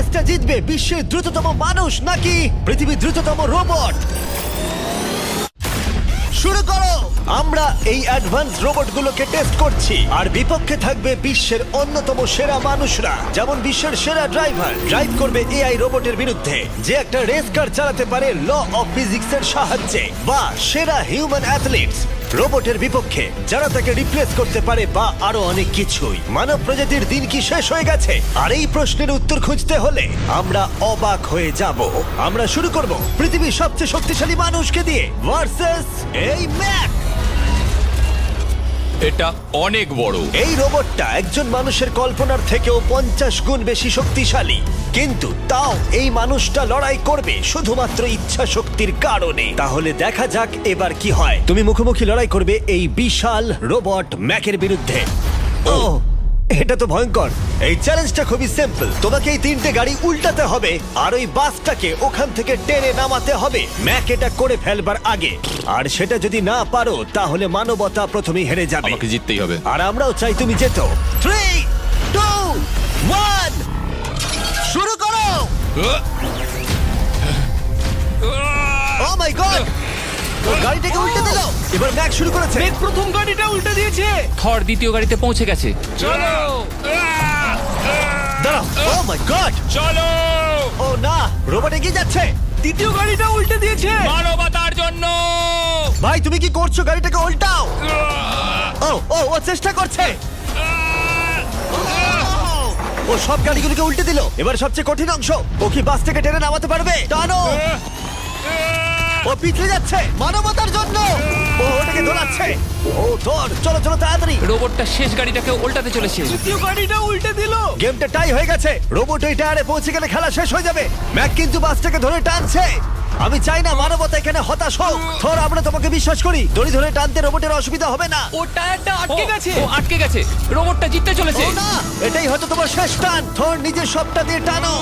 রেসটা জিতবে বিশ্বের দ্রুততম মানুষ নাকি পৃথিবীর দ্রুততম রোবট? শুরু করো। আমরা এই অ্যাডভান্স রোবটগুলোকে টেস্ট করছি আর বিপক্ষে থাকবে বিশ্বের অন্যতম সেরা মানুষরা, যেমন বিশ্বের সেরা ড্রাইভার ড্রাইভ করবে এআই রোবটের বিরুদ্ধে যে একটা রেস কার চালাতে পারে ল অফ ফিজিক্সের সাহায্যে, বা সেরা হিউম্যান অ্যাথলিটস রোবটের বিপক্ষে যারা তাকে রিপ্লেস করতে পারে, বা আরো অনেক কিছুই। মানব প্রজাতির দিন কি শেষ হয়ে গেছে? আর এই প্রশ্নের উত্তর খুঁজতে হলে আমরা অবাক হয়ে যাব। আমরা শুরু করব পৃথিবীর সবচেয়ে শক্তিশালী মানুষকে দিয়ে ভার্সেস এই ম্যাক। এটা অনেক বড়। এই রোবটটা একজন মানুষের কল্পনার থেকেও 50 গুণ বেশি শক্তিশালী, কিন্তু তাও এই মানুষটা লড়াই করবে শুধুমাত্র ইচ্ছা শক্তির কারণে। তাহলে দেখা যাক এবার কি হয়। তুমি মুখোমুখি লড়াই করবে এই বিশাল রোবট ম্যাকের বিরুদ্ধে। ও, এটা তো ভয়ঙ্কর। এই চ্যালেঞ্জটা খুবই সিম্পল। তোমাকে এই 3টে গাড়ি উল্টাতে হবে আর ওই বাসটাকে ওখান থেকে টেনে নামাতে হবে ম্যাক এটা করে ফেলবার আগে। আর সেটা যদি না পারো তাহলে মানবতা প্রথমেই হেরে যাবে। আমাকে জিততেই হবে। আর আমরাও চাই তুমি যেতো। 3, 2, 1 শুরু করো। ও মাই গড, ও গাড়িটাকে উল্টে দিল। এবার ম্যাক শুরু করেছে। প্রথম গাড়িটা উল্টে দিয়েছে। থর দ্বিতীয় গাড়িতে পৌঁছে গেছে। চলো দাঁড়াও। ও মাই গড, চলো ও না, রোবট এগিয়ে যাচ্ছে। দ্বিতীয় গাড়িটা উল্টে দিয়েছে। মানবতার জন্য। ভাই তুমি কি করছো? গাড়িটাকে উল্টাও। ও ও ও চেষ্টা করছে। ও সব গাড়িগুলোকে উল্টে দিল। এবার সবচেয়ে কঠিন অংশ, ও কি বাস থেকে টেনে নামাতে পারবে? টানো। ও পিছলে যাচ্ছে মানবতার জন্য। ও ওটাকে দোলাচ্ছে। ও ধর, চলো চলো তাড়াতাড়ি। রোবটটা শেষ গাড়িটাকে উল্টাতে চলেছে। দ্বিতীয় গাড়িটা উল্টে দিল। গেমটা টাই হয়ে গেছে। রোবট ওই টায়ারে পৌঁছে গেলে খেলা শেষ হয়ে যাবে। ম্যাক কিন্তু বাসটাকে ধরে টানছে। আমি চাই না মানবতা এখানে হতাশ হোক। থর, আমরা তোমাকে বিশ্বাস করি। দড়ি ধরে টানতে রোবটের অসুবিধা হবে না। ও টায়ারটা আটকে গেছে। ও আটকে গেছে। রোবটটা জিততে চলেছে। ও না, এটাই হয়তো তোমার শেষ টান। থর, নিজের সবটা দিয়ে টানো।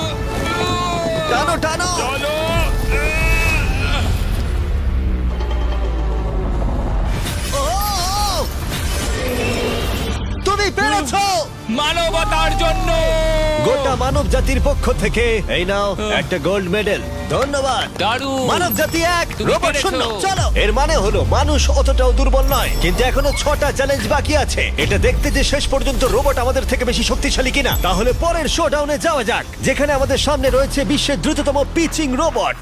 টানো টানো। ও, ও। তুমি পেরেছো। মানবতার জন্য। গোটা মানব জাতির পক্ষ থেকে এই নাও একটা গোল্ড মেডেল। ধন্যবাদ। দারুণ। মানব জাতি এক, তুমি রোবট পেরেছো। শূন্য। চলো, এর মানে হলো মানুষ অতটাও দুর্বল নয়, কিন্তু এখনো 6টা চ্যালেঞ্জ বাকি আছে। এটা দেখতে যে শেষ পর্যন্ত রোবট আমাদের থেকে বেশি শক্তিশালী কিনা। তাহলে পরের শোডাউনে যাওয়া যাক, যেখানে আমাদের সামনে রয়েছে বিশ্বের দ্রুততম পিচিং রোবট।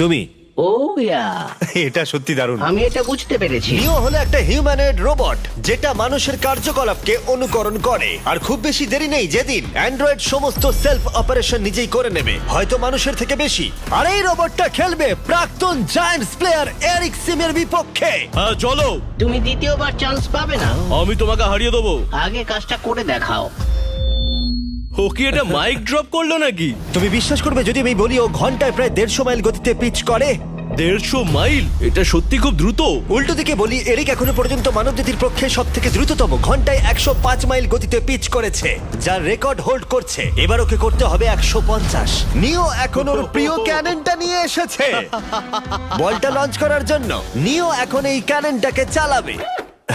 তুমি ও ইয়া, এটা সত্যি দারুণ। আমি এটা বুঝতে পেরেছি। নিও হলো একটা হিউম্যানয়েড রোবট যেটা মানুষের কার্যকলাপকে অনুকরণ করে। আর খুব বেশি দেরি নেই যেদিন অ্যান্ড্রয়েড সমস্ত সেলফ অপারেশন নিজেই করে নেবে, হয়তো মানুষের থেকে বেশি। আর এই রোবটটা খেলবে প্রাক্তন জায়ান্টস প্লেয়ার এরিক সিমের বিপক্ষে। হ্যাঁ চলো, তুমি দ্বিতীয়বার চান্স পাবে না। আমি তোমাকে হারিয়ে দেবো। আগে কাজটা করে দেখাও। ও কি এটা মাইক ড্রপ করলো নাকি? তুমি বিশ্বাস করবে যদি আমি বলি ও ঘন্টায় প্রায় 150 মাইল গতিতে পিচ করে? 150 মাইল? এটা সত্যি খুব দ্রুত। উল্টো দিকে বলি, এরিক এখনো পর্যন্ত মানবজাতির পক্ষে সব থেকে দ্রুততম ঘন্টায় 105 মাইল গতিতে পিচ করেছে, যার রেকর্ড হোল্ড করছে। এবার ওকে করতে হবে 150। নিও এখন ওর প্রিয় ক্যাননটা নিয়ে এসেছে বলটা লঞ্চ করার জন্য। নিও এখন এই ক্যাননটাকে চালাবে।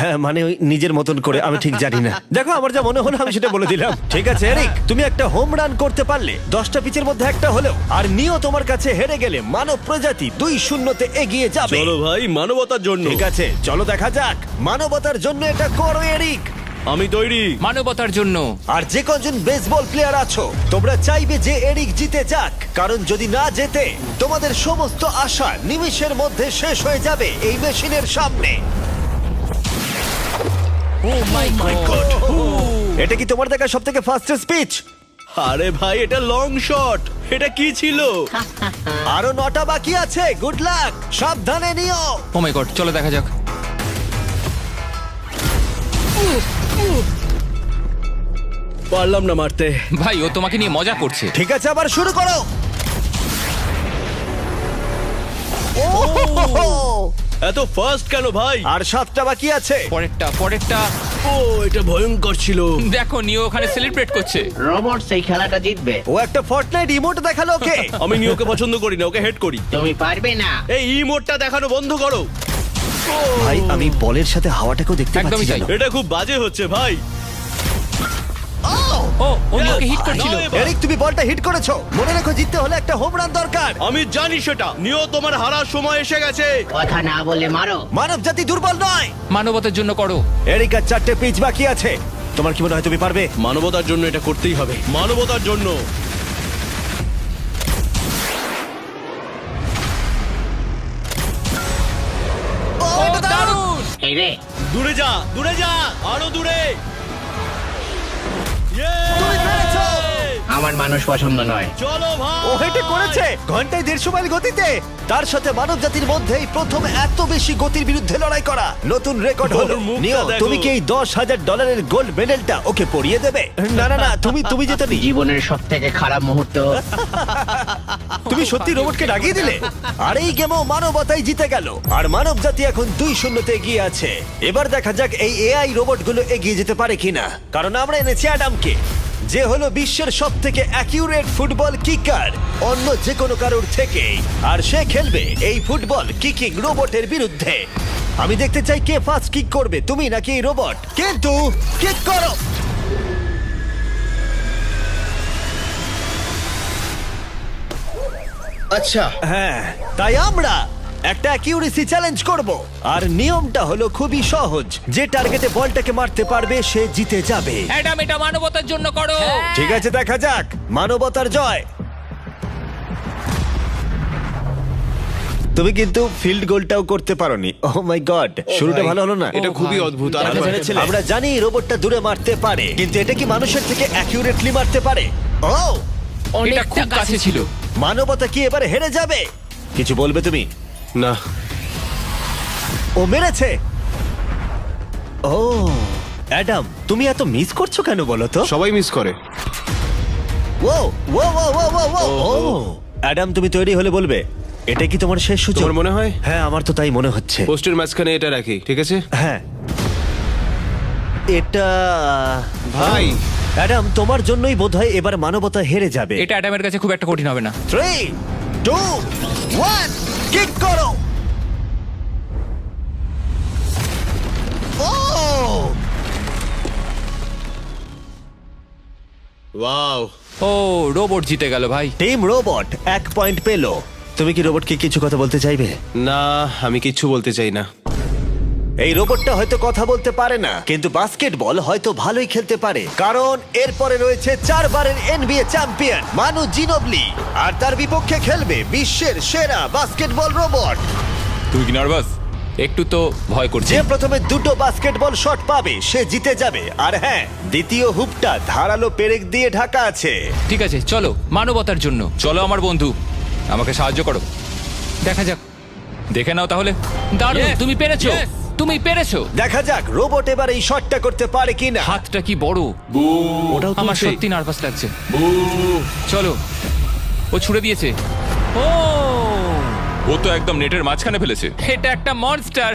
হ্যাঁ, মানে ওই নিজের মতন করে, আমি ঠিক জানি না। দেখো, আমার যা মনে হলো আমি সেটা বলে দিলাম। ঠিক আছে এরিক, তুমি একটা হোম রান করতে পারলে 10টা পিচের মধ্যে একটা হলেও, আর নিও তোমার কাছে হেরে গেলে মানব প্রজাতি 2-0 এগিয়ে যাবে। চলো ভাই, মানবতার জন্য। ঠিক আছে, চলো দেখা যাক। মানবতার জন্য এটা করো এরিক। আমি তৈরি। মানবতার জন্য। আর যে কজন বেসবল প্লেয়ার আছো, তোমরা চাইবে যে এরিক জিতে যাক, কারণ যদি না জেতে তোমাদের সমস্ত আশা নিমেষের মধ্যে শেষ হয়ে যাবে এই মেশিনের সামনে। ও মাই গড। এটা কি তোমার দেখা সব থেকে ফাস্টেস্ট পিচ? আরে ভাই, এটা লং শট। এটা কি ছিল? আরো 9টা বাকি আছে। গুড লাক, সাবধানে নিও। ও মাই গড, চলো দেখা যাক। পারলাম না মারতে। ভাই, ও তোমাকে নিয়ে মজা করছে। ঠিক আছে, আবার শুরু করো। এত ফাস্ট কেন ভাই? আর 7টা বাকি আছে। পরেরটা। ও, এটা ভয়ঙ্কর ছিল। দেখো, নিও ওখানে সেলিব্রেট করছে। রোবট সেই খেলাটা জিতবে। ও একটা ফর্টনাইট ইমোট দেখালো ওকে। আমি নিওকে পছন্দ করি না, ওকে হেড করি। তুমি পারবে না। এই ইমোটটা দেখানো বন্ধ করো। ভাই, আমি বলের সাথে হাওয়াটাকেও দেখতে একদমই পাচ্ছি তাই। জানো? এটা খুব বাজে হচ্ছে ভাই। ও নিওকে হিট করছিল। নাও এবার। এরিক, তুমি বলটা হিট করেছো। মনে রেখো, জিততে হলে একটা হোম রান দরকার। আমি জানি সেটা। নিও, তোমার হারার সময় এসে গেছে। কথা না বলে মারো। মানব জাতি দুর্বল নয়। মানবতার জন্য করো। এরিক, আর 4টে পিচ বাকি আছে। তোমার কি মনে হয় তুমি পারবে? মানবতার জন্য এটা করতেই হবে। মানবতার জন্য। ও, এটা দারুণ। দারুণ। এই রে, দূরে যা, দূরে যা, আরো দূরে। তুমি পেরেছো। আমার মানুষ পছন্দ নয়। চলো ভাই। ও হেটে করেছে ঘন্টায় 150 মাইল গতিতে। তার সাথে মানব জাতির মধ্যেই প্রথম এত বেশি গতির বিরুদ্ধে লড়াই করা নতুন রেকর্ড হলো। ওর মুখটা নিও, দেখো। তুমি কি এই $10,000 গোল্ড মেডেলটা ওকে পরিয়ে দেবে? না না না, তুমি যেতে নি। জীবনের সব থেকে খারাপ মুহূর্ত। তুমি সত্যি রোবটকে রাগিয়ে দিলে। আর এই গেমও মানবতাই জিতে গেল। আর মানব জাতি এখন 2-0 এগিয়ে আছে। এবার দেখা যাক এই এআই রোবটগুলো এগিয়ে যেতে পারে কিনা, কারণ আমরা এনেছি অ্যাডামকে, যে হলো বিশ্বের সব থেকে অ্যাকিউরেট ফুটবল কিকার অন্য যে কোনো কারোর থেকে। আর সে খেলবে এই ফুটবল কিকিং রোবটের বিরুদ্ধে। আমি দেখতে চাই কে ফার্স্ট কিক করবে, তুমি নাকি এই রোবট। কিন্তু কিক করো। আচ্ছা, হ্যাঁ, তাই আমরা একটা অ্যাকিউরেসি চ্যালেঞ্জ করব। আর নিয়মটা হলো খুবই সহজ, যে টার্গেটে বলটাকে মারতে পারবে সে জিতে যাবে। অ্যাডাম, এটা মানবতার জন্য করো। ঠিক আছে, দেখা যাক মানবতার জয়। তুমি কিন্তু ফিল্ড গোলটাও করতে পারোনি। ও মাই গড, শুরুটা ভালো হলো না। এটা খুবই অদ্ভুত। আর আমরা ভেবেছিলাম- আমরা জানি রোবটটা দূরে মারতে পারে, কিন্তু এটা কি মানুষের থেকে অ্যাকিউরেটলি মারতে পারে? ও, এটা খুব কাছে ছিল। মানবতা কি এবারে হেরে যাবে? কিছু বলবে তুমি? না, ও মেরেছে। ও অ্যাডাম, তুমি এত মিস করছো কেন বলো তো? সবাই মিস করে। ও ও ও ও ও ও ও অ্যাডাম, তুমি তৈরি হলে বলবে। এটা কি তোমার শেষ সূচক? তোমার মনে হয়? হ্যাঁ, আমার তো তাই মনে হচ্ছে। পোস্টের মাঝখানে এটা রাখি, ঠিক আছে? হ্যাঁ, এটা ভাই। অ্যাডাম, তোমার জন্যই বোধহয় এবার মানবতা হেরে যাবে। এটা অ্যাডামের কাছে খুব একটা কঠিন হবে না। 3, 2, 1, কিক করো। ও, ওয়াও। ও, রোবট জিতে গেল ভাই। টিম রোবট 1 পয়েন্ট পেলো। তুমি কি রোবটকে কিছু কথা বলতে চাইবে? না, আমি কিচ্ছু বলতে চাই না। এই রোবটটা হয়তো কথা বলতে পারে না, কিন্তু বাস্কেটবল হয়তো ভালোই খেলতে পারে, কারণ এরপরে রয়েছে 4 বারের NBA চ্যাম্পিয়ন মানু জিনোবলি। আর তার বিপক্ষে খেলবে বিশ্বের সেরা বাস্কেটবল রোবট। তুমি কি নার্ভাস? একটু তো ভয় করছে। যে প্রথমে 2টো বাস্কেটবল শট পাবে সে জিতে যাবে। আর হ্যাঁ, দ্বিতীয় হুপটা ধারালো পেরেক দিয়ে ঢাকা আছে। ঠিক আছে, চলো মানবতার জন্য। চলো আমার বন্ধু, আমাকে সাহায্য করো। দেখা যাক, দেখে নাও তাহলে। দারুণ, তুমি পেরেছো, তুমি পেরেছো। দেখা যাক রোবট এবার এই শটটা করতে পারে কিনা। হাতটা কি বড়। ওটাও আমার তুলছে। সত্যি নার্ভাস লাগছে। চলো, ও ছুড়ে দিয়েছে। ও তো একদম নেটের মাঝখানে ফেলেছে। এটা একটা মনস্টার।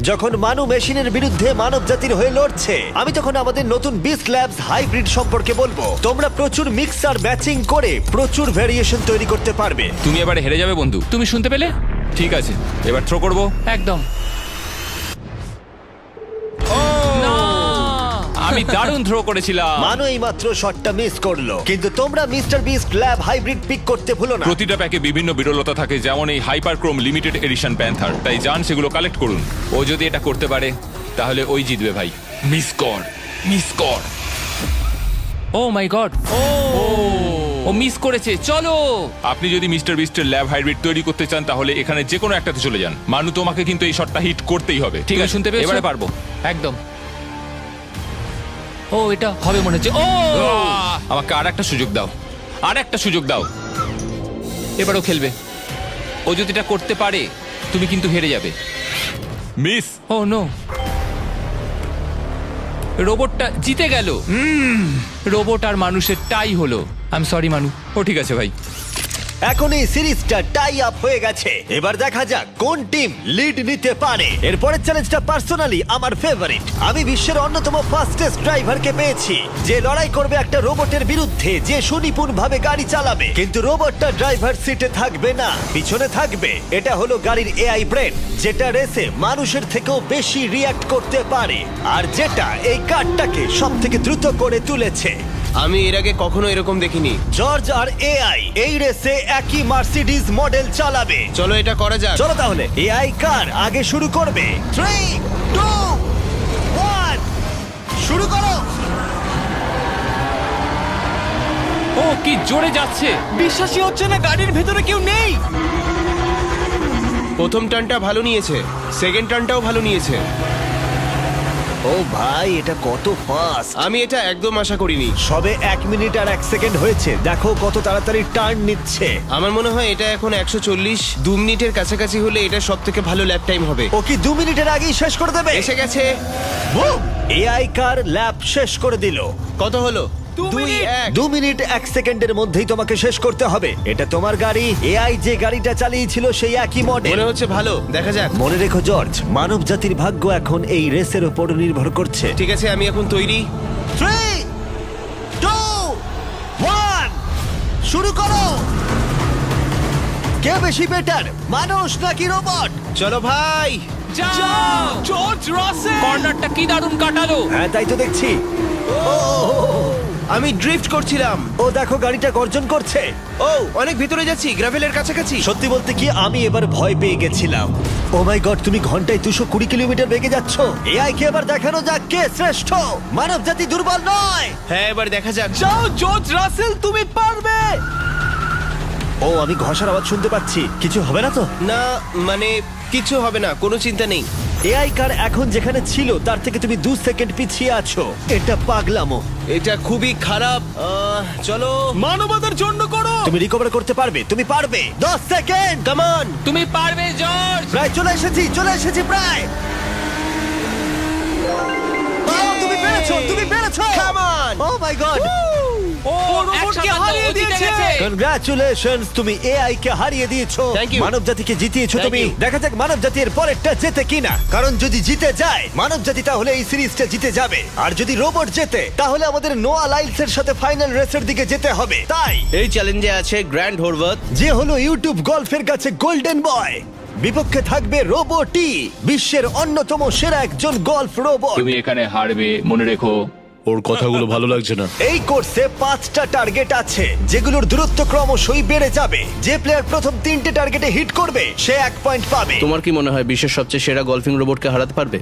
যখন মানু মেশিনের বিরুদ্ধে মানব জাতির হয়ে লড়ছে, আমি তখন আমাদের নতুন বিস্ট ল্যাবস হাইব্রিড সম্পর্কে বলবো। তোমরা প্রচুর মিক্সার ম্যাচিং করে প্রচুর ভেরিয়েশন তৈরি করতে পারবে। তুমি এবারে হেরে যাবে বন্ধু। তুমি শুনতে পেলে? ঠিক আছে, এবার থ্রো করবো। একদম। না! আমি দারুণ থ্রো করেছিলাম। মানু এই মাত্র শটটা মিস করলো, কিন্তু তোমরা Mister Beast lab hybrid pick করতে ভুলো না। প্রতিটা প্যাকে বিভিন্ন বিরলতা থাকে, যেমন এই হাইপারক্রোম লিমিটেড এডিশন প্যান্থার। তাই যান সেগুলো কালেক্ট করুন। ও যদি এটা করতে পারে তাহলে ওই জিতবে ভাই। মিস কর, মিস কর। ও মাই গড, ও মিস করেছে। চলো, আপনি যদি মিস্টার বিস্টের ল্যাব হাইব্রিড তৈরি করতে চান তাহলে এখানে যে কোনো একটাতে চলে যান। মানু, তোমাকে কিন্তু এই শটটা হিট করতেই হবে। ঠিক আছে, শুনতে পেয়েছো? এবারে পারবো। একদম। ও, এটা হবে মনে হচ্ছে। ও, আমাকে আর একটা সুযোগ দাও, আর একটা সুযোগ দাও। এবারও খেলবে। ও যদি এটা করতে পারে তুমি কিন্তু হেরে যাবে। মিস। ও নো, রোবটটা জিতে গেল। রোবট আর মানুষের টাই হলো। আই এম সরি মানু। ও ঠিক আছে ভাই। এখন এই সিরিজটা টাই আপ হয়ে গেছে। এবার দেখা যাক কোন টিম লিড নিতে পারে। এরপরের চ্যালেঞ্জটা পার্সোনালি আমার ফেভারিট। আমি বিশ্বের অন্যতম ফাস্টেস্ট ড্রাইভারকে পেয়েছি, যে লড়াই করবে একটা রোবটের বিরুদ্ধে যে সুনিপুণ ভাবে গাড়ি চালাবে। কিন্তু রোবটটা ড্রাইভার সিটে থাকবে না, পিছনে থাকবে। এটা হলো গাড়ির এআই ব্রেন, যেটা রেসে মানুষের থেকেও বেশি রিয়্যাক্ট করতে পারে, আর যেটা এই কারটাকে সব থেকে দ্রুত করে তুলেছে। আমি এর আগে কখনো এরকম দেখিনি। জর্জ আর এআই এই রেসে একই মার্সিডিজ মডেল চালাবে। চলো এটা করা যাক। চলো তাহলে এআই কার আগে শুরু করবে। 3, 2, 1 শুরু করো। ও কি জোরে যাচ্ছে! বিশ্বাসই হচ্ছে না গাড়ির ভেতরে কেউ নেই। প্রথম টার্নটা ভালো নিয়েছে, সেকেন্ড টার্নটাও ভালো নিয়েছে। ও ভাই, এটা কত ফাস্ট! আমি এটা একদম আশা করিনি। সবে 1 মিনিট আর 1 সেকেন্ড হয়েছে, দেখো কত তাড়াতাড়ি টার্ন নিচ্ছে। আমার মনে হয় এটা এখন 140, 2 মিনিটের কাছাকাছি হলে এটা সব থেকে ভালো ল্যাপ টাইম হবে। ও কি 2 মিনিটের আগেই শেষ করে দেবে? এসে গেছে। এআই কার ল্যাব শেষ করে দিল। কত হলো? 2 মিনিট। 2 মিনিট 1 সেকেন্ডের মধ্যেই তোমাকে শেষ করতে হবে। এটা তোমার গাড়ি। এআই যে গাড়িটা চালিয়েছিল সেই একই মডেল। মনে হচ্ছে ভালো, দেখা যাক। মনে রেখো জর্জ, মানব জাতির ভাগ্য এখন এই রেসের উপর নির্ভর করছে। ঠিক আছে, আমি এখন তৈরি। 3, 2, 1 শুরু করো। কে বেশি বেটার, মানুষ নাকি রোবট? চলো ভাই। যাও! জর্জ রাসেল। কর্নারটা কি দারুণ কাটালো! হ্যাঁ, তাই তো দেখছি। আমি ড্রিফট করছিলাম। ও দেখো, গাড়িটা গর্জন করছে। ও অনেক ভিতরে যাচ্ছি, গ্রাভেলের কাছাকাছি। সত্যি বলতে কি, আমি এবার ভয় পেয়ে গেছিলাম। ও মাই গড, তুমি ঘন্টায় 220 কিলোমিটার বেগে যাচ্ছ। এআই কে এবার দেখানো যাক কে শ্রেষ্ঠ। মানব জাতি দুর্বল নয়। হ্যাঁ, এবার দেখা যাক। যাও জর্জ রাসেল, তুমি পারবে। ও, আমি ঘষার আওয়াজ শুনতে পাচ্ছি। কিছু হবে না তো? না, মানে কিছু হবে না, কোনো চিন্তা নেই। এআই কার এখন যেখানে ছিল তার থেকে তুমি 2 সেকেন্ড পিছিয়ে আছো। এটা পাগলামো। এটা খুবই খারাপ। চলো। মানবতার জন্য করো। তুমি রিকভার করতে পারবে, তুমি পারবে। 10 সেকেন্ড, কাম অন। তুমি পারবে জর্জ! প্রায় চলে এসেছি প্রায়। ও, তুমি পেরেছো, তুমি পেরেছো। Come on! Oh my God, ও রোবটকে হারিয়ে দিয়েছে। কনগ্রাচুলেশনস, তুমি এআই কে হারিয়ে দিয়েছো। Thank you. মানব জাতিকে জিতিয়েছো Thank তুমি। you. দেখা যাক মানব জাতির পরেরটা জেতে কিনা। কারণ যদি জিতে যায় মানব জাতি, তাহলে এই সিরিজটা জিতে যাবে। আর যদি রোবট জেতে, তাহলে আমাদের নোয়া লাইলসের সাথে ফাইনাল রেসের দিকে যেতে হবে। তাই এই চ্যালেঞ্জে আছে গ্র্যান্ড হোরভাত। যে হলো ইউটিউব গল্ফের কাছে গোল্ডেন বয়, বিপক্ষে থাকবে রোবটি, বিশ্বের অন্যতম সেরা একজন গল্ফ রোবট। তুমি এখানে হারবে, মনে রেখো। ওর কথাগুলো ভালো লাগছে না। এই কোর্সে 5টা টার্গেট আছে, যেগুলোর দূরত্ব ক্রমশই বেড়ে যাবে। যে প্লেয়ার প্রথম 3টে টার্গেটে হিট করবে সে 1 পয়েন্ট পাবে। তোমার কি মনে হয় বিশ্বের সবচেয়ে সেরা গলফিং রোবটকে হারাতে পারবে?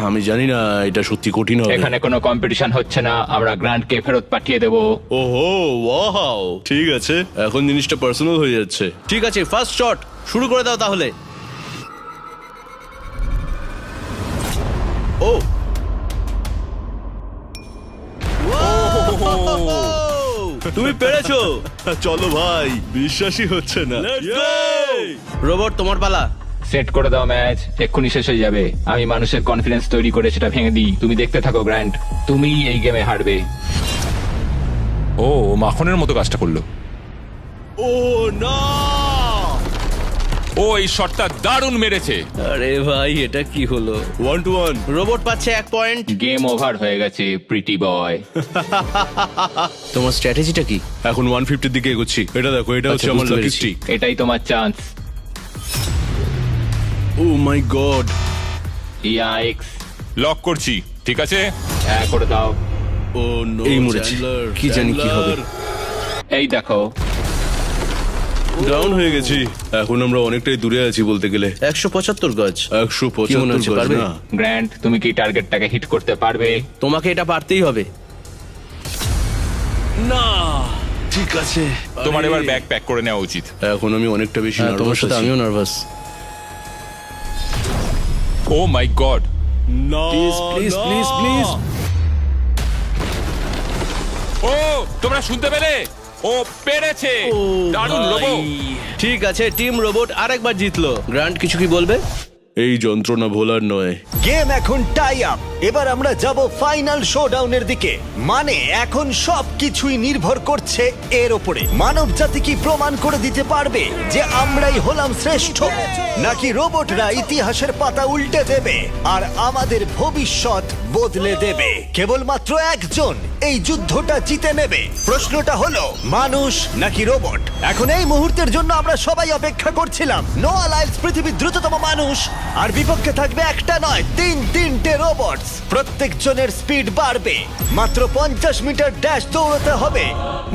আমি জানি না, এটা সত্যি কঠিন হবে। এখানে কোনো কম্পিটিশন হচ্ছে না, আমরা গ্র্যান্ডকে ফেরত পাঠিয়ে দেবো। ওহো, ওয়াও, ঠিক আছে, এখন জিনিসটা পার্সোনাল হয়ে যাচ্ছে। ঠিক আছে, ফার্স্ট শট শুরু করে দাও তাহলে। ও তুমি পেরেছো। চলো ভাই, বিশ্বাসই হচ্ছে না। রোবট, তোমার পালা। সেট করে দাও ম্যাচ, এক্ষুনি শেষ হয়ে যাবে। আমি মানুষের কনফিডেন্স তৈরি করে সেটা ভেঙে দিই। তুমি দেখতে থাকো গ্র্যান্ড, তুমি এই গেমে হারবে। ও মাখনের মতো কাজটা করলো। ও না, ও এই শটটা দারুণ মেরেছে। আরে ভাই, এটা কি হলো? 1-1। রোবট পাচ্ছে 1 পয়েন্ট। গেম ওভার হয়ে গেছে প্রিটি বয়। তোমার স্ট্র্যাটেজিটা কি? এখন 150 দিকে এগোচ্ছি। এটা দেখো, এটা হচ্ছে আচ্ছা, আমার বুঝতে লাকি পেরেছি। স্ট্রিক। এটাই তোমার chance. O my god, yikes, lock করছি। ঠিক আছে, হ্যাঁ করে দাও। ও নো, এই মরেছি। কি জানি কি হবে। এই দেখো, ডাউন হয়ে গেছি। এখন আমরা অনেকটাই দূরে আছি বলতে গেলে। 175 গজ। কি মনে 175 হচ্ছে, গজ পারবে? না। গ্র্যান্ড তুমি কি টার্গেটটাকে হিট করতে পারবে? তোমাকে এটা পারতেই হবে। না, ঠিক আছে। তোমার আরে, এবার ব্যাগ প্যাক করে নেওয়া উচিত। এখন আমি অনেকটা বেশি হ্যাঁ, তোমার নার্ভাস সাথে আছি। আমিও নার্ভাস। ও মাই গড, না, প্লিজ প্লিজ না। Please please. ও তোমরা শুনতে পেলে? ও পেরেছে। দারুণ লোবো। ঠিক আছে, টিম রোবট আরেকবার জিতলো। গ্র্যান্ড, কিছু কি বলবে? এই যন্ত্রণা ভোলার নয়। গেম এখন টাই আপ। এবার আমরা যাব ফাইনাল শোডাউনের দিকে। মানে এখন সবকিছুই নির্ভর করছে এর ওপরে। মানব জাতি কি প্রমাণ করে দিতে পারবে যে আমরাই হলাম শ্রেষ্ঠ, নাকি রোবটরা ইতিহাসের পাতা উল্টে দেবে আর আমাদের ভবিষ্যৎ বদলে দেবে? কেবলমাত্র একজন এই যুদ্ধটা জিতে নেবে। প্রশ্নটা হলো মানুষ নাকি রোবট? এখন এই মুহূর্তের জন্য আমরা সবাই অপেক্ষা করছিলাম। নোয়া লাইলস পৃথিবীর দ্রুততম মানুষ, আর বিপক্ষে থাকবে একটা নয় তিনটে রোবটস। প্রত্যেকজনের স্পিড বাড়বে। মাত্র 50 মিটার ড্যাশ দৌড়াতে হবে।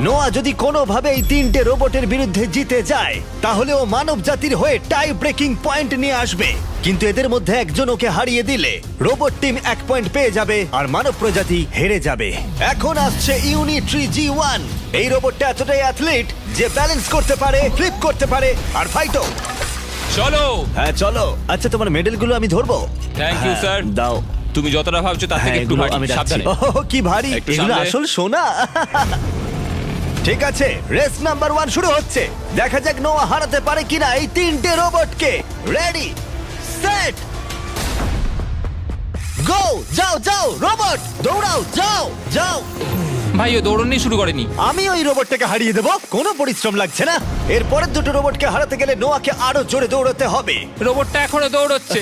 নোয়া যদি কোনোভাবে এই তিনটে রোবটের বিরুদ্ধে জিতে যায়, তাহলে ও মানব জাতির হয়ে টাই ব্রেকিং পয়েন্ট নিয়ে আসবে। কিন্তু এদের মধ্যে একজন ওকে হারিয়ে দিলে রোবট টিম 1 পয়েন্ট পেয়ে যাবে আর মানব প্রজাতি হেরে যাবে। এখন আসছে ইউনিট্রি G1। এই রোবটটা এতটাই অ্যাথলিট যে ব্যালেন্স করতে পারে, ফ্লিপ করতে পারে আর ফাইটও। চলো। হ্যাঁ চলো। আচ্ছা, তোমার মেডেলগুলো আমি ধরবো? Thank you, হ্যাঁ, sir. দাও। তুমি যতটা ভাবছো তার থেকে হ্যাঁ, একটু এগুলো ভারী। আমি রাখছি। সাবধানে। ওহ, কি ভারী! একটু এগুলো সামলে। আসল সোনা। ঠিক আছে, রেস নাম্বার 1 শুরু হচ্ছে। দেখা যাক নোয়া হারাতে পারে কিনা এই তিনটে রোবটকে। রেডি, সেট, গো! যাও যাও রোবট, দৌড়াও, যাও যাও। ভাই ও দৌড়নি শুরু করেনি। আমি ওই রোবটটাকে হারিয়ে দেবো, কোনো পরিশ্রম লাগছে না। এর পরের দুটো রোবটকে হারাতে গেলে নোয়াকে আরো জোরে দৌড়াতে হবে। রোবটটা এখনো দৌড়চ্ছে।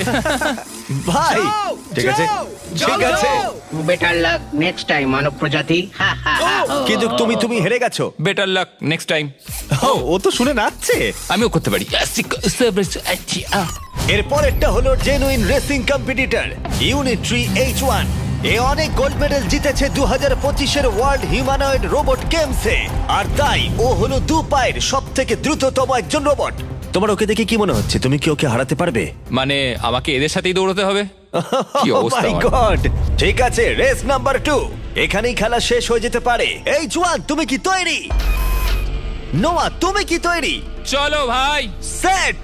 ভাই যাও, ঠিক আছে, যাও, ঠিক যাও, আছে, যাও। বেটার লাক নেক্সট টাইম মানব প্রজাতি। হা, হা, হা। কিন্তু তুমি হেরে গেছো। Better luck next time. ও তো শুনে নাচছে। আমিও করতে পারি। এর পরেরটা হলো genuine racing competitor Unitree H1। এ অনেক গোল্ড মেডেল জিতেছে 2025-এর ওয়ার্ল্ড হিউম্যানয়েড রোবট গেমসে, আর তাই ও হলো 2 পায়ের সব থেকে দ্রুততম একজন রোবট। তোমার ওকে দেখে কি মনে হচ্ছে? তুমি কি ওকে হারাতে পারবে? মানে আমাকে এদের সাথেই দৌড়তে হবে? কি Oh অবস্থা my আমার। God! ঠিক আছে, রেস নাম্বার 2। এখানেই খেলা শেষ হয়ে যেতে পারে। H1, তুমি কি তৈরি? নোয়া, তুমি কি তৈরি? চলো ভাই। সেট,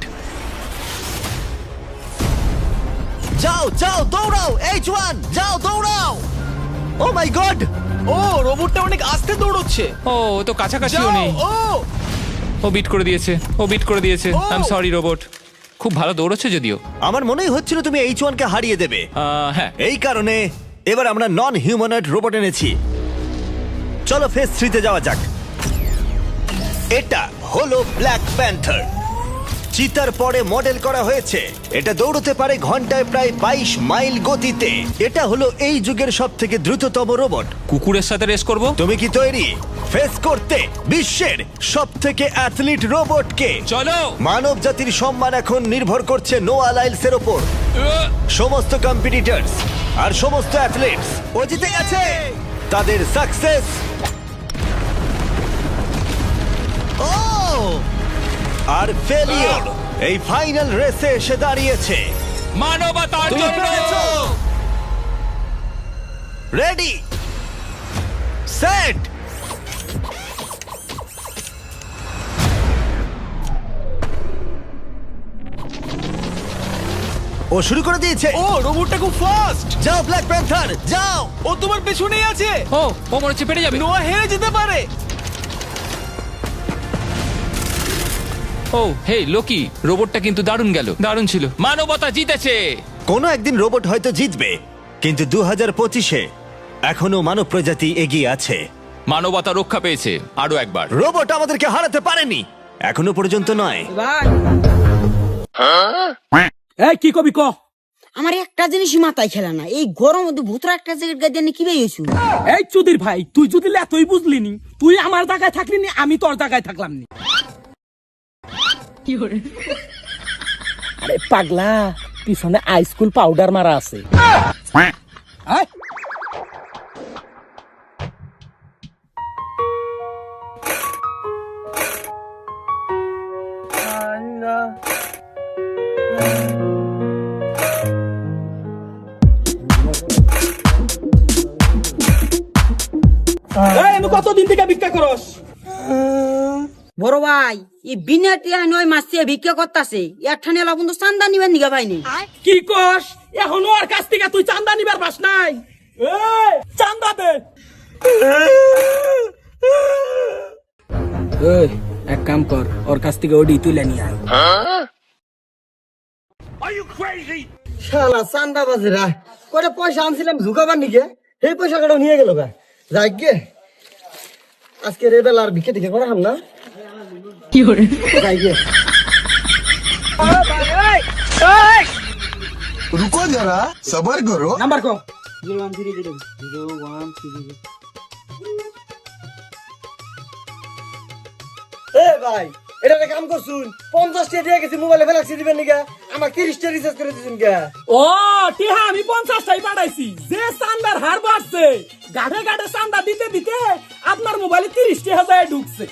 যাও যাও দৌড়াও। H1, যাও দৌড়াও। ও মাই গড! ও রোবটটা অনেক আস্তে দৌড়চ্ছে। ও ও তো কাছাকাছিও যাও, নেই। ও বিট করে দিয়েছে, ও বিট করে দিয়েছে। ও। I am sorry robot. খুব ভালো দৌড়চ্ছে যদিও। আমার মনেই হচ্ছিল তুমি H1 কে হারিয়ে দেবে। হ্যাঁ। এই কারণে এবার আমরা নন হিউম্যানয়েড রোবট এনেছি। চলো ফেজ 3 তে যাওয়া যাক। এটা হলো ব্ল্যাক প্যান্থার। চিতার পরে মডেল করা হয়েছে। এটা দৌড়তে পারে ঘন্টায় প্রায় 22 মাইল গতিতে। এটা হলো এই যুগের সবথেকে দ্রুততম রোবট। কুকুরের সাথে রেস করব। তুমি কি তৈরি ফেস করতে বিশ্বের সবথেকে অ্যাথলিট রোবটকে? চলো। মানব জাতির সম্মান এখন নির্ভর করছে নোয়া লাইলসের ওপর। সমস্ত কম্পিটিটরস আর সমস্ত অ্যাথলিটস ও জিতে গেছে। তাদের সাকসেস আর ফেলিওর এই ফাইনাল রেসে এসে দাঁড়িয়েছে। মানবতার জন্য। রেডি, সেট, ও শুরু করে দিয়েছে। ও রোবটটা খুব ফাস্ট। যাও ব্ল্যাক প্যান্থার, যাও। ও তোমার পেছনেই আছে। ও ও মনে হচ্ছে পেরে যাবে। নোয়া হেরে যেতে পারে। ও হে লোকি, রোবটটা কিন্তু দারুণ গেল, দারুণ ছিল। মানবতা জিতেছে। কোনো একদিন রোবট হয়তো জিতবে, কিন্তু 2025-এ এখনো মানব প্রজাতি এগিয়ে আছে। মানবতা রক্ষা পেয়েছে আরো একবার। রোবট আমাদেরকে হারাতে পারেনি, এখনো পর্যন্ত নয়। এই কি কবি ক? আমার একটা জিনিসই মাথায় খেলা না, এই গরম মধ্যে ভূতরা একটা জ্যাকেট গায়ে দিয়ে কি বেরিয়েছু? এই চুদির ভাই, তুই যদি তুই বুঝলি নি, তুই আমার জায়গায় থাকলি নি, আমি তোর জায়গায় থাকলাম নি। আরে পাগলা, পিছনে আইসকুল পাউডার মারা আছে। আয়। আমি কতদিন থেকে ভিক্ষা করস? বড় ভাই, এই বিনা টিয়া নয় মাসে ভিক্ষা করতাছে, একখানে এলা বন্ধু চান্দা নিবেন নিগা ভাইনি। কি কস? এখন ওর কাছ থেকে তুই চান্দা নিবার পাস নাই? এই চান্দা দে। এই এক কাম কর, ওর কাছ থেকে ওডি তুলে নিয়ে আয়। শালা চান্দা বাজেরা কয়টা পয়সা আনছিলাম ঝুকাবার নিকে সেই পয়সা কটা নিয়ে গেল গা যাই গে আজকে রেবেল আর ভিক্ষে টিকে করা হাম না কি করে যাই গে रुको जरा सबर करो নাম্বার কো 0130 এ ভাই এটা একটা কাম করছুন 50 টাকা দিয়ে গেছি মোবাইলে ফেলাক্সি দিবেন নিগা আমার 30 টাকা রিচার্জ করে দিছেন কে ও টিহা আমি 50টাই পাঠাইছি যে চান্দার হার বাড়ছে গাড়ে গাড়ে চান্দা দিতে দিতে আপনার মোবাইলে 30 টাকা যায় ঢুকছে